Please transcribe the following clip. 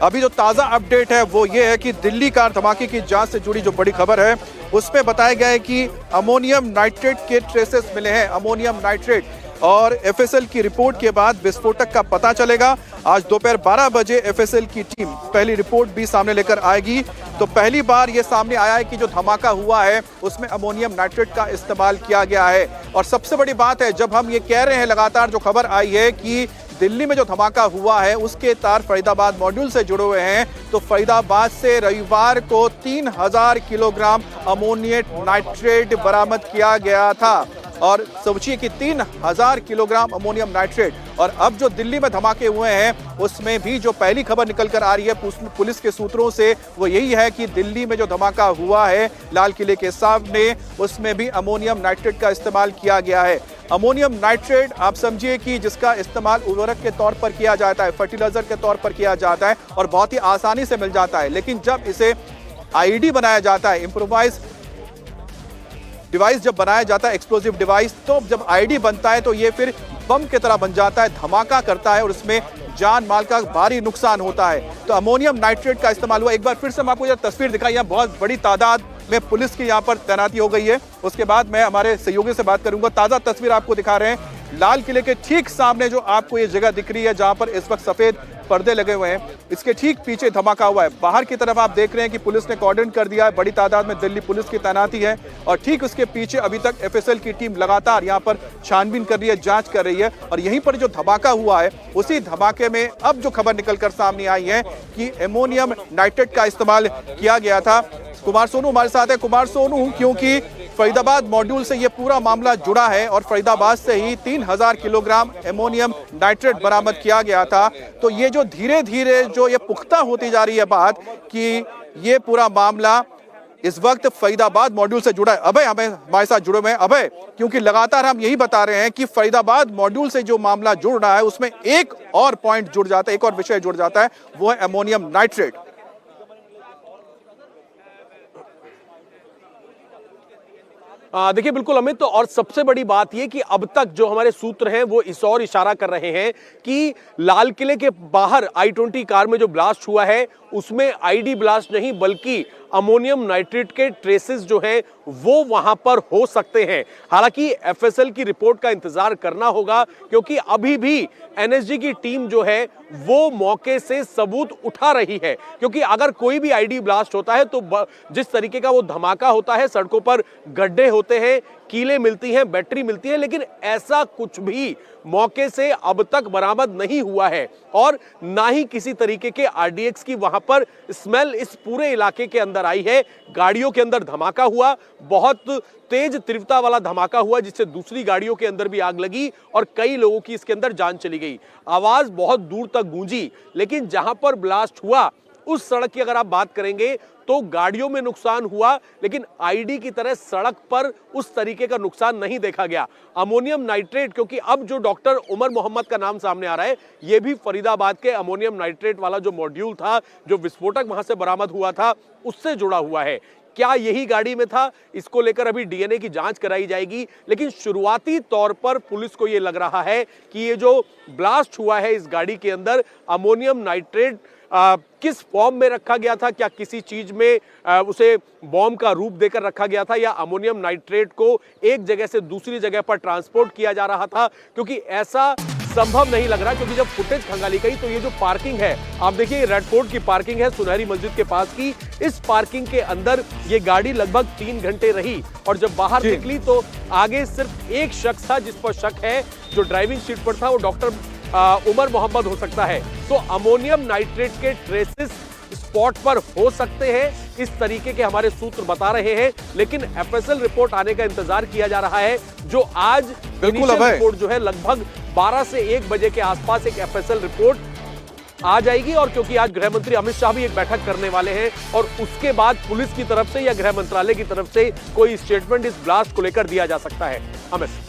अभी जो ताज़ा अपडेट है वो ये है कि दिल्ली कार धमाके की जांच से जुड़ी जो बड़ी खबर है उसमें बताया गया है कि अमोनियम नाइट्रेट के ट्रेसेस मिले हैं, अमोनियम नाइट्रेट, और एफएसएल की रिपोर्ट के बाद विस्फोटक का पता चलेगा। आज दोपहर 12 बजे एफएसएल की टीम पहली रिपोर्ट भी सामने लेकर आएगी। तो पहली बार ये सामने आया है कि जो धमाका हुआ है उसमें अमोनियम नाइट्रेट का इस्तेमाल किया गया है। और सबसे बड़ी बात है, जब हम ये कह रहे हैं, लगातार जो खबर आई है कि दिल्ली में जो धमाका हुआ है उसके तार फरीदाबाद मॉड्यूल से जुड़े हुए हैं, तो फरीदाबाद से रविवार को 3000 किलोग्राम अमोनियम नाइट्रेट बरामद किया गया था। और सोचिए कि 3000 किलोग्राम अमोनियम नाइट्रेट। और अब जो दिल्ली में धमाके हुए हैं उसमें भी जो पहली खबर निकल कर आ रही है पुलिस के सूत्रों से वो यही है कि दिल्ली में जो धमाका हुआ है लाल किले के सामने, उसमें भी अमोनियम नाइट्रेट का इस्तेमाल किया गया है। अमोनियम नाइट्रेट आप समझिए कि जिसका इस्तेमाल उर्वरक के तौर पर किया जाता है, फर्टिलाइजर के तौर पर किया जाता है और बहुत ही आसानी से मिल जाता है। लेकिन जब इसे आईडी बनाया जाता है, इम्प्रोवाइज डिवाइस जब बनाया जाता है, एक्सप्लोजिव डिवाइस, तो जब आईडी बनता है तो ये फिर बम की तरह बन जाता है, धमाका करता है और उसमें जान माल का भारी नुकसान होता है। तो अमोनियम नाइट्रेट का इस्तेमाल हुआ। एक बार फिर से मैं आपको यह तस्वीर दिखाई, यहाँ बहुत बड़ी तादाद में पुलिस की यहाँ पर तैनाती हो गई है। उसके बाद मैं हमारे सहयोगी से बात करूंगा। ताजा तस्वीर आपको दिखा रहे हैं लाल किले के ठीक सामने जो आपको ये जगह दिख रही है जहां पर इस वक्त सफेद पर्दे लगे हुए हैं, इसके ठीक पीछे धमाका हुआ है। बाहर की तरफ आप देख रहे हैं कि पुलिस ने कॉर्डन कर दिया है, बड़ी तादाद में दिल्ली पुलिस की तैनाती है और ठीक उसके पीछे अभी तक एफएसएल की टीम लगातार यहां पर छानबीन कर रही है, जांच कर रही है। और यहीं पर जो धमाका हुआ है उसी धमाके में अब जो खबर निकलकर सामने आई है कि अमोनियम नाइट्रेट का इस्तेमाल किया गया था। कुमार सोनू हमारे साथ है। कुमार सोनू, क्योंकि फरीदाबाद मॉड्यूल से ये पूरा मामला जुड़ा है और फरीदाबाद से ही 3000 किलोग्राम अमोनियम नाइट्रेट बरामद किया गया था, तो ये जो धीरे धीरे जो ये पुख्ता होती जा रही है बात कि ये पूरा मामला इस वक्त फरीदाबाद मॉड्यूल से जुड़ा है। अभय हमारे साथ जुड़े हुए हैं। अभय, क्योंकि लगातार हम यही बता रहे हैं कि फरीदाबाद मॉड्यूल से जो मामला जुड़ रहा है उसमें एक और पॉइंट जुड़ जाता है, एक और विषय जुड़ जाता है, वो है अमोनियम नाइट्रेट। देखिए बिल्कुल अमित, तो और सबसे बड़ी बात यह कि अब तक जो हमारे सूत्र हैं वो इस और इशारा कर रहे हैं कि लाल किले के बाहर I-20 कार में जो ब्लास्ट हुआ है उसमें आईडी ब्लास्ट नहीं बल्कि अमोनियम नाइट्रेट के ट्रेसेस जो हैं वो वहां पर हो सकते हैं। हालांकि एफएसएल की रिपोर्ट का इंतजार करना होगा क्योंकि अभी भी एनएसजी की टीम जो है वो मौके से सबूत उठा रही है, क्योंकि अगर कोई भी आईडी ब्लास्ट होता है तो जिस तरीके का वो धमाका होता है, सड़कों पर गड्ढे होते हैं, कीलें मिलती हैं, बैटरी मिलती है, लेकिन ऐसा कुछ भी मौके से अब तक बरामद नहीं हुआ है और ना ही किसी तरीके के आरडीएक्स की वहां पर स्मेल इस पूरे इलाके के अंदर आई है। गाड़ियों के अंदर धमाका हुआ, बहुत तेज तीव्रता वाला धमाका हुआ जिससे दूसरी गाड़ियों के अंदर भी आग लगी और कई लोगों की इसके अंदर जान चली गई। आवाज बहुत दूर तक गूंजी, लेकिन जहां पर ब्लास्ट हुआ उस सड़क की अगर आप बात करेंगे तो गाड़ियों में नुकसान हुआ, लेकिन आईडी की तरह सड़क पर उस तरीके का नुकसान नहीं देखा गया। अमोनियम नाइट्रेट, क्योंकि अब जो डॉक्टर उमर मोहम्मद का नाम सामने आ रहा है, यह भी फरीदाबाद के अमोनियम नाइट्रेट वाला जो मॉड्यूल था, जो विस्फोटक वहां से बरामद हुआ था, उससे जुड़ा हुआ है। क्या यही गाड़ी में था, इसको लेकर अभी डीएनए की जांच कराई जाएगी, लेकिन शुरुआती तौर पर पुलिस को यह लग रहा है कि ये जो ब्लास्ट हुआ है इस गाड़ी के अंदर अमोनियम नाइट्रेट किस फॉर्म में रखा गया था, क्या किसी चीज में उसे बॉम्ब का रूप देकर रखा गया था या अमोनियम नाइट्रेट को एक जगह से दूसरी जगह पर ट्रांसपोर्ट किया जा रहा था, क्योंकि ऐसा संभव नहीं लग रहा। क्योंकि जब फुटेज खंगाली गई तो ये जो पार्किंग है, आप देखिए रेड फोर्ट की पार्किंग है सुनहरी मस्जिद के पास की, इस पार्किंग के अंदर ये गाड़ी लगभग 3 घंटे रही और जब बाहर निकली तो आगे सिर्फ एक शख्स था जिस पर शक है, जो ड्राइविंग सीट पर था, वो डॉक्टर उमर मोहम्मद हो सकता है। तो अमोनियम नाइट्रेट के ट्रेसेस स्पॉट पर हो सकते हैं, इस तरीके के हमारे सूत्र बता रहे हैं, लेकिन एफएसएल रिपोर्ट आने का इंतजार किया जा रहा है, जो आज रिपोर्ट जो है लगभग 12 से 1 बजे के आसपास एक एफएसएल रिपोर्ट आ जाएगी। और क्योंकि आज गृह मंत्री अमित शाह भी एक बैठक करने वाले हैं और उसके बाद पुलिस की तरफ से या गृह मंत्रालय की तरफ से कोई स्टेटमेंट इस ब्लास्ट को लेकर दिया जा सकता है। अमित।